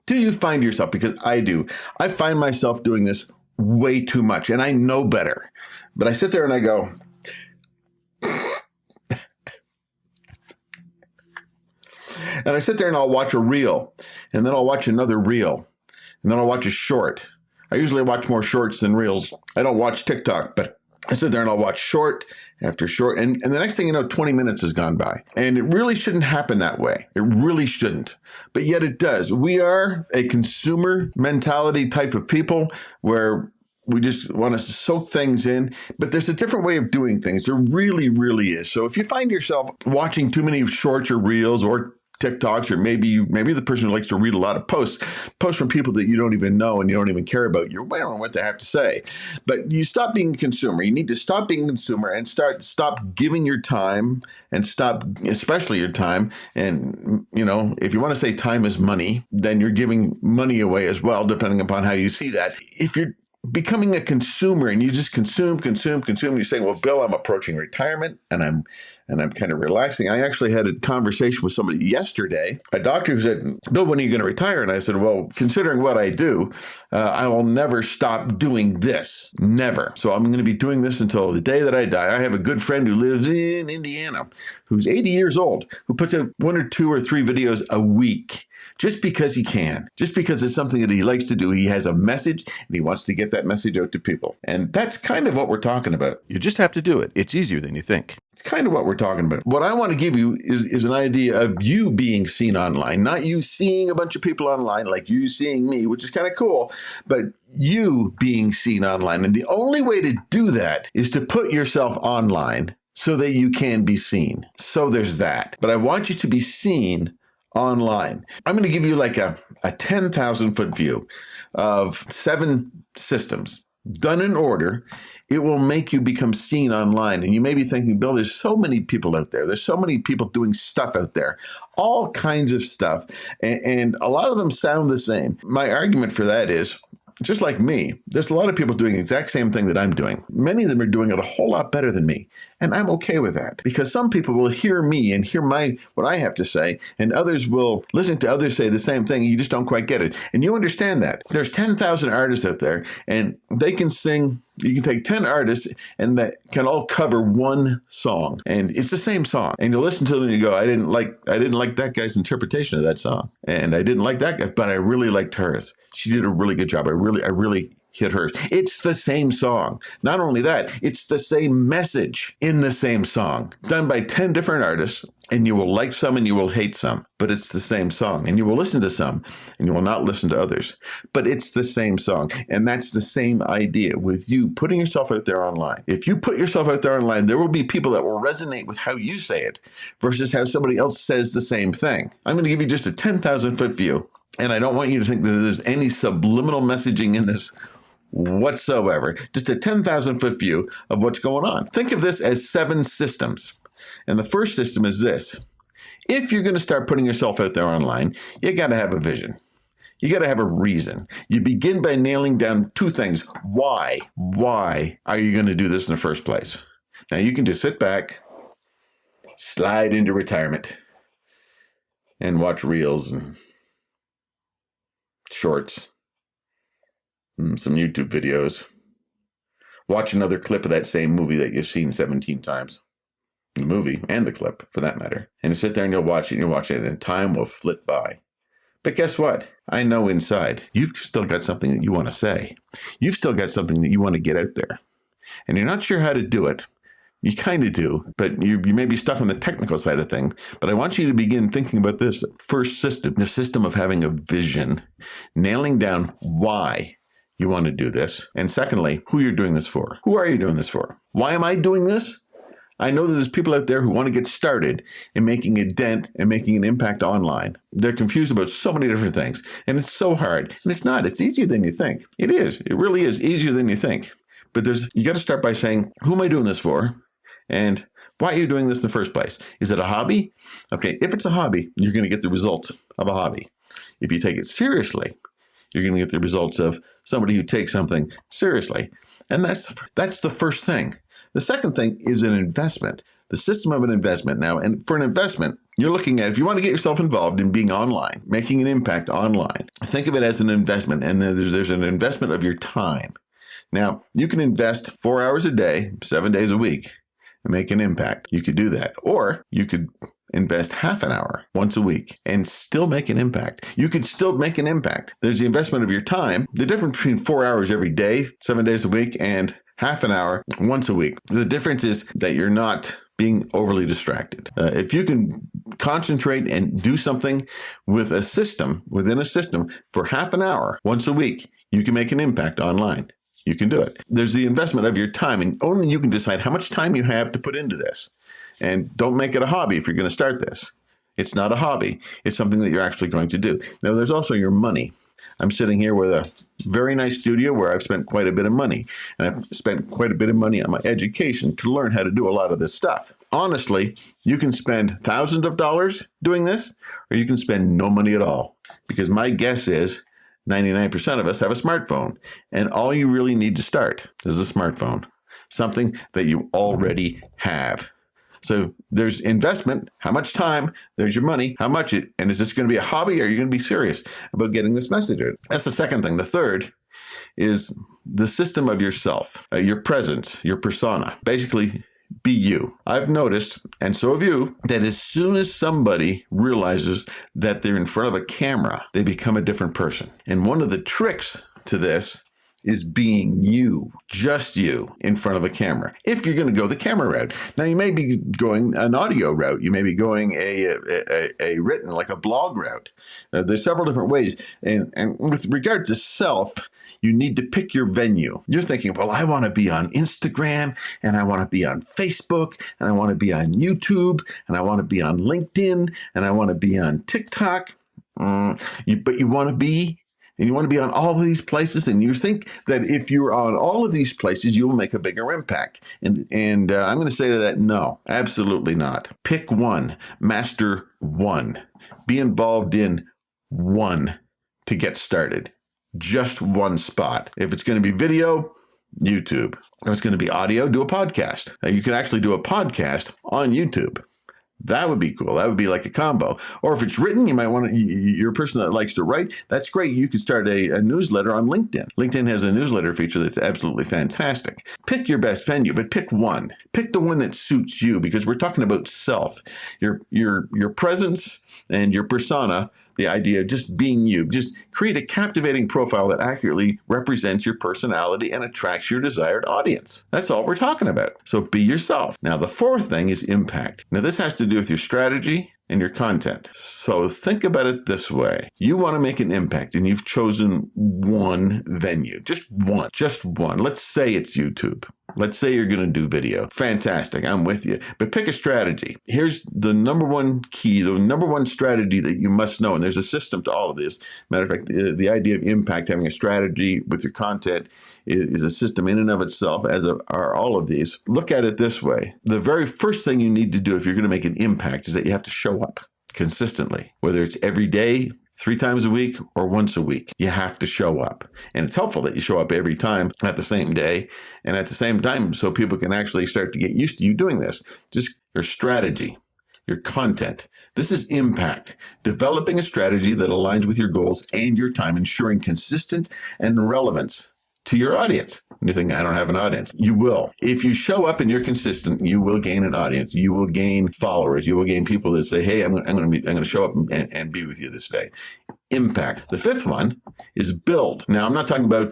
Do you find yourself, because I do, I find myself doing this way too much and I know better, but I sit there and I go, and I sit there and I'll watch a reel, and then I'll watch another reel, and then I'll watch a short. I usually watch more shorts than reels. I don't watch TikTok, but I sit there and I'll watch short after short. And the next thing you know, 20 minutes has gone by. And it really shouldn't happen that way. It really shouldn't. But yet it does. We are a consumer mentality type of people where we just want to soak things in, but there's a different way of doing things. There really, really is. So if you find yourself watching too many shorts or reels or TikToks, or maybe the person who likes to read a lot of posts from people that you don't even know and you don't even care about, you don't know what they have to say. But you stop being a consumer. You need to stop being a consumer and stop giving your time, and stop, especially your time. And, if you want to say time is money, then you're giving money away as well, depending upon how you see that. If you're becoming a consumer and you just consume, you're saying, well, Bill, I'm approaching retirement and I'm kind of relaxing. I actually had a conversation with somebody yesterday, a doctor, who said, Bill, when are you going to retire? And I said, well, considering what I do, I will never stop doing this. Never. So I'm going to be doing this until the day that I die. I have a good friend who lives in Indiana, who's 80 years old, who puts out 1 or 2 or 3 videos a week. Just because he can, just because it's something that he likes to do. He has a message and he wants to get that message out to people. And that's kind of what we're talking about. You just have to do it. It's easier than you think. It's kind of what we're talking about. What I want to give you is an idea of you being seen online, not you seeing a bunch of people online like you seeing me, which is kind of cool, but you being seen online. And the only way to do that is to put yourself online so that you can be seen. So there's that. But I want you to be seen online. I'm going to give you like a 10,000 foot view of 7 systems done in order. It will make you become seen online. And you may be thinking, Bill, there's so many people out there. There's so many people doing stuff out there, all kinds of stuff. And a lot of them sound the same. My argument for that is, just like me, there's a lot of people doing the exact same thing that I'm doing. Many of them are doing it a whole lot better than me. And I'm okay with that, because some people will hear me and hear what I have to say, and others will listen to others say the same thing, and you just don't quite get it. And you understand that. There's 10,000 artists out there, and they can sing. You can take 10 artists and that can all cover one song, and it's the same song. And you listen to them and you go, I didn't like that guy's interpretation of that song. And I didn't like that guy, but I really liked hers. She did a really good job. I really hit hers. It's the same song. Not only that, it's the same message in the same song, done by 10 different artists, and you will like some and you will hate some, but it's the same song. And you will listen to some and you will not listen to others, but it's the same song. And that's the same idea with you putting yourself out there online. If you put yourself out there online, there will be people that will resonate with how you say it versus how somebody else says the same thing. I'm going to give you just a 10,000 foot view. And I don't want you to think that there's any subliminal messaging in this whatsoever. Just a 10,000 foot view of what's going on. Think of this as 7 systems. And the first system is this. If you're going to start putting yourself out there online, you got to have a vision. You got to have a reason. You begin by nailing down 2 things. Why? Why are you going to do this in the first place? Now you can just sit back, slide into retirement, and watch reels and shorts, some YouTube videos, watch another clip of that same movie that you've seen 17 times, the movie and the clip for that matter, and you sit there and you'll watch it and time will flit by. But guess what? I know inside you've still got something that you want to say. You've still got something that you want to get out there, and you're not sure how to do it. You kind of do, but you may be stuck on the technical side of things. But I want you to begin thinking about this first system, the system of having a vision, nailing down why you want to do this. And secondly, who you're doing this for. Who are you doing this for? Why am I doing this? I know that there's people out there who want to get started in making a dent and making an impact online. They're confused about so many different things, and it's so hard. And it's not. It's easier than you think. It is. It really is easier than you think. But you got to start by saying, who am I doing this for? And why are you doing this in the first place? Is it a hobby? Okay, if it's a hobby, you're going to get the results of a hobby. If you take it seriously, you're going to get the results of somebody who takes something seriously. And that's the first thing. The second thing is an investment. The system of an investment. Now, and for an investment, you're looking at, if you want to get yourself involved in being online, making an impact online, think of it as an investment. And then there's an investment of your time. Now, you can invest 4 hours a day, 7 days a week, and make an impact. You could do that. Or you could invest half an hour once a week and still make an impact. You could still make an impact. There's the investment of your time. The difference between 4 hours every day, 7 days a week, and half an hour once a week. The difference is that you're not being overly distracted. If you can concentrate and do something with a system, within a system, for half an hour once a week, you can make an impact online. You can do it. There's the investment of your time, and only you can decide how much time you have to put into this. And don't make it a hobby if you're going to start this. It's not a hobby. It's something that you're actually going to do. Now, there's also your money. I'm sitting here with a very nice studio where I've spent quite a bit of money. And I've spent quite a bit of money on my education to learn how to do a lot of this stuff. Honestly, you can spend thousands of dollars doing this, or you can spend no money at all. Because my guess is 99% of us have a smartphone. And all you really need to start is a smartphone. Something that you already have. So there's investment, how much time, there's your money, how much it, and is this going to be a hobby or are you going to be serious about getting this message out? That's the second thing. The third is the system of yourself, your presence, your persona. Basically, be you. I've noticed, and so have you, that as soon as somebody realizes that they're in front of a camera, they become a different person. And one of the tricks to this is being you, just you, in front of a camera. If you're going to go the camera route. Now, you may be going an audio route. You may be going a written, like a blog route. There's several different ways. And with regard to self, you need to pick your venue. You're thinking, well, I want to be on Instagram, and I want to be on Facebook, and I want to be on YouTube, and I want to be on LinkedIn, and I want to be on TikTok. But you want to be... And you want to be on all of these places, and you think that if you're on all of these places, you will make a bigger impact. And I'm going to say to that, no, absolutely not. Pick one, master one. Be involved in one to get started. Just one spot. If it's going to be video, YouTube. If it's going to be audio, do a podcast. You can actually do a podcast on YouTube. That would be cool. That would be like a combo. Or if it's written, you might want to, you're a person that likes to write. That's great. You could start a newsletter on LinkedIn. LinkedIn has a newsletter feature that's absolutely fantastic. Pick your best venue, but pick one. Pick the one that suits you, because we're talking about self, your presence and your persona. The idea of just being you. Just create a captivating profile that accurately represents your personality and attracts your desired audience. That's all we're talking about. So be yourself. Now, the fourth thing is impact. Now, this has to do with your strategy and your content. So think about it this way. You want to make an impact, and you've chosen one venue. Just one. Let's say it's YouTube. Let's say you're going to do video. Fantastic. I'm with you. But pick a strategy. Here's the number one key, the number one strategy that you must know. And there's a system to all of this. Matter of fact, the idea of impact, having a strategy with your content, is a system in and of itself, as are all of these. Look at it this way. The very first thing you need to do if you're going to make an impact is that you have to show up consistently, whether it's every day, 3 times a week, or once a week. You have to show up. And it's helpful that you show up every time at the same day and at the same time, so people can actually start to get used to you doing this. Just your strategy, your content. This is impact. Developing a strategy that aligns with your goals and your time, ensuring consistent and relevance to your audience. And you're thinking, I don't have an audience. You will. If you show up and you're consistent, you will gain an audience. You will gain followers. You will gain people that say, hey, I'm going to show up and be with you this day. Impact. The fifth one is build. Now, I'm not talking about,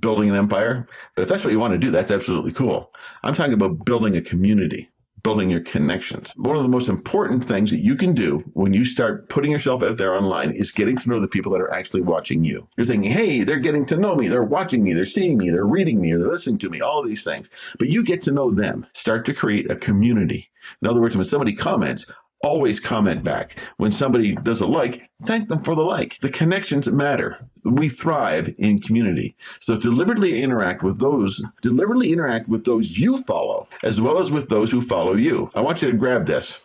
building an empire, but if that's what you want to do, that's absolutely cool. I'm talking about building a community. Building your connections. One of the most important things that you can do when you start putting yourself out there online is getting to know the people that are actually watching you. You're thinking, hey, they're getting to know me. They're watching me. They're seeing me. They're reading me. Or they're listening to me. All of these things. But you get to know them. Start to create a community. In other words, when somebody comments, always comment back. When somebody does a like, thank them for the like. The connections matter. We thrive in community. So deliberately interact with those you follow, as well as with those who follow you. I want you to grab this.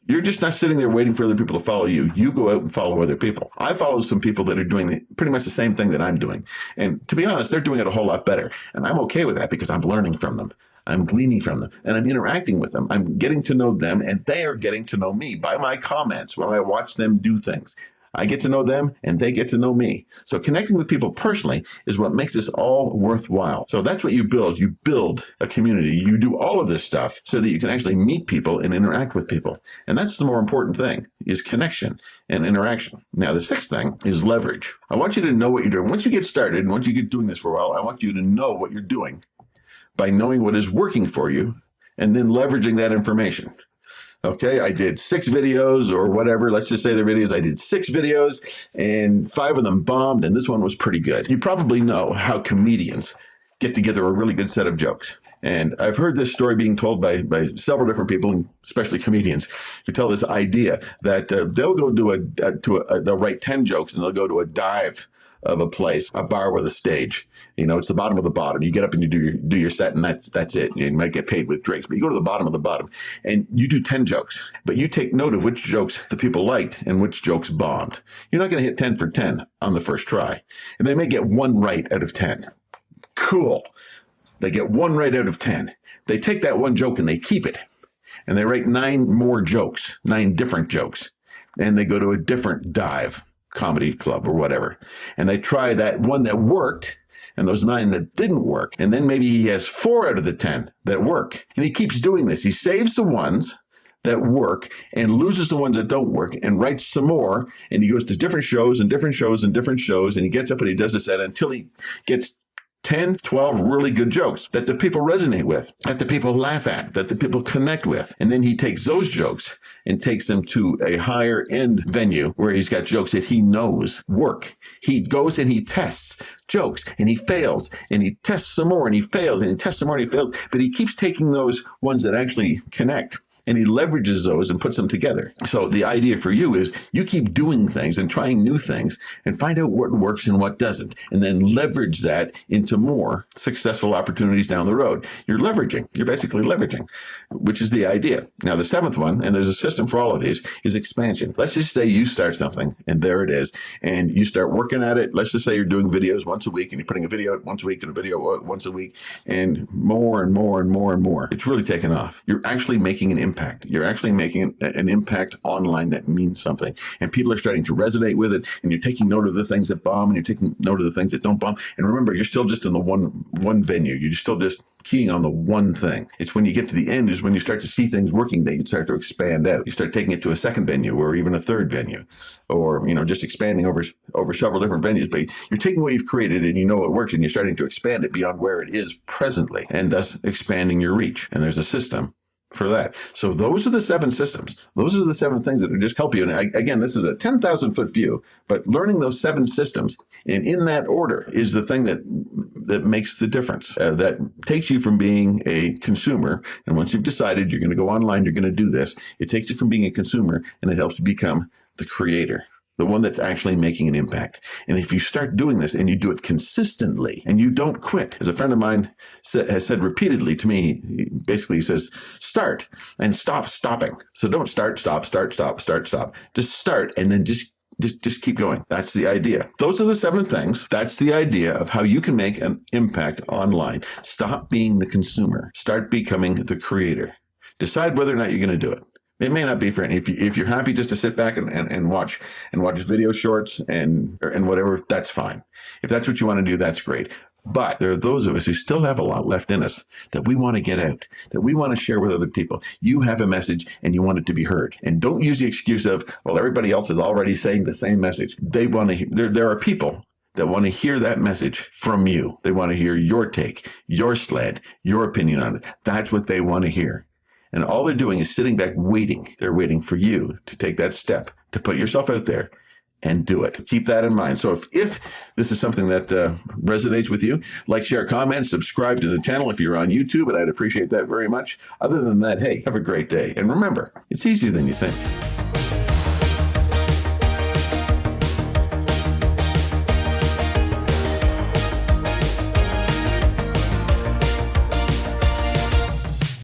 You're just not sitting there waiting for other people to follow you. You go out and follow other people. I follow some people that are doing pretty much the same thing that I'm doing. And to be honest, they're doing it a whole lot better. And I'm okay with that because I'm learning from them. I'm gleaning from them, and I'm interacting with them. I'm getting to know them, and they are getting to know me by my comments when I watch them do things. I get to know them and they get to know me. So connecting with people personally is what makes this all worthwhile. So that's what you build. You build a community. You do all of this stuff so that you can actually meet people and interact with people. And that's the more important thing, is connection and interaction. Now, the sixth thing is leverage. I want you to know what you're doing. Once you get started and once you get doing this for a while, I want you to know what you're doing by knowing what is working for you and then leveraging that information. Okay, I did 6 videos or whatever. Let's just say they're videos. I did 6 videos and 5 of them bombed, and this one was pretty good. You probably know how comedians get together a really good set of jokes. And I've heard this story being told by several different people, especially comedians, who tell this idea that they'll go they'll write 10 jokes and they'll go to a dive of a place, a bar with a stage. It's the bottom of the bottom. You get up and you do your set, and that's it. You might get paid with drinks, but you go to the bottom of the bottom and you do 10 jokes, but you take note of which jokes the people liked and which jokes bombed. You're not going to hit 10 for 10 on the first try. And they may get 1 right out of 10. Cool. They get 1 right out of 10. They take that 1 joke and they keep it. And they write 9 more jokes, 9 different jokes. And they go to a different dive comedy club or whatever. And they try that one that worked and those 9 that didn't work. And then maybe he has 4 out of the 10 that work. And he keeps doing this. He saves the ones that work and loses the ones that don't work and writes some more. And he goes to different shows and different shows and different shows. And he gets up and he does this set until he gets 10, 12 really good jokes that the people resonate with, that the people laugh at, that the people connect with. And then he takes those jokes and takes them to a higher end venue where he's got jokes that he knows work. He goes and he tests jokes and he fails and he tests some more and he fails and he tests some more and he fails. But he keeps taking those ones that actually connect and he leverages those and puts them together. So the idea for you is you keep doing things and trying new things and find out what works and what doesn't, and then leverage that into more successful opportunities down the road. You're basically leveraging, which is the idea. Now, the 7th one, and there's a system for all of these, is expansion. Let's just say you start something and there it is, and you start working at it. Let's just say you're doing videos once a week and you're putting a video out once a week and a video once a week and more and more and more and more. It's really taken off. You're actually making an impact. You're actually making an impact online that means something. And people are starting to resonate with it. And you're taking note of the things that bomb and you're taking note of the things that don't bomb. And remember, you're still just in the one venue. You're still just keying on the one thing. It's when you get to the end is when you start to see things working that you start to expand out. You start taking it to a second venue or even a third venue, or just expanding over several different venues. But you're taking what you've created and you know it works, and you're starting to expand it beyond where it is presently, and thus expanding your reach. And there's a system for that. So those are the 7 systems. Those are the 7 things that will just help you. And again, this is a 10,000 foot view, but learning those 7 systems and in that order is the thing that makes the difference, that takes you from being a consumer. And once you've decided you're going to go online, you're going to do this, it takes you from being a consumer and it helps you become the creator, the one that's actually making an impact. And if you start doing this and you do it consistently and you don't quit, as a friend of mine has said repeatedly to me, he says, start and stop stopping. So don't start, stop, start, stop, start, stop. Just start and then just keep going. That's the idea. Those are the 7 things. That's the idea of how you can make an impact online. Stop being the consumer. Start becoming the creator. Decide whether or not you're going to do it. It may not be for any. If you're happy just to sit back and watch video shorts and whatever, that's fine. If that's what you want to do, that's great. But there are those of us who still have a lot left in us that we want to get out, that we want to share with other people. You have a message and you want it to be heard. And don't use the excuse of, well, everybody else is already saying the same message. They want to. There are people that want to hear that message from you. They want to hear your take, your slant, your opinion on it. That's what they want to hear. And all they're doing is sitting back waiting. They're waiting for you to take that step, to put yourself out there and do it. Keep that in mind. So if this is something that resonates with you, like, share, comment, subscribe to the channel if you're on YouTube, and I'd appreciate that very much. Other than that, hey, have a great day. And remember, it's easier than you think.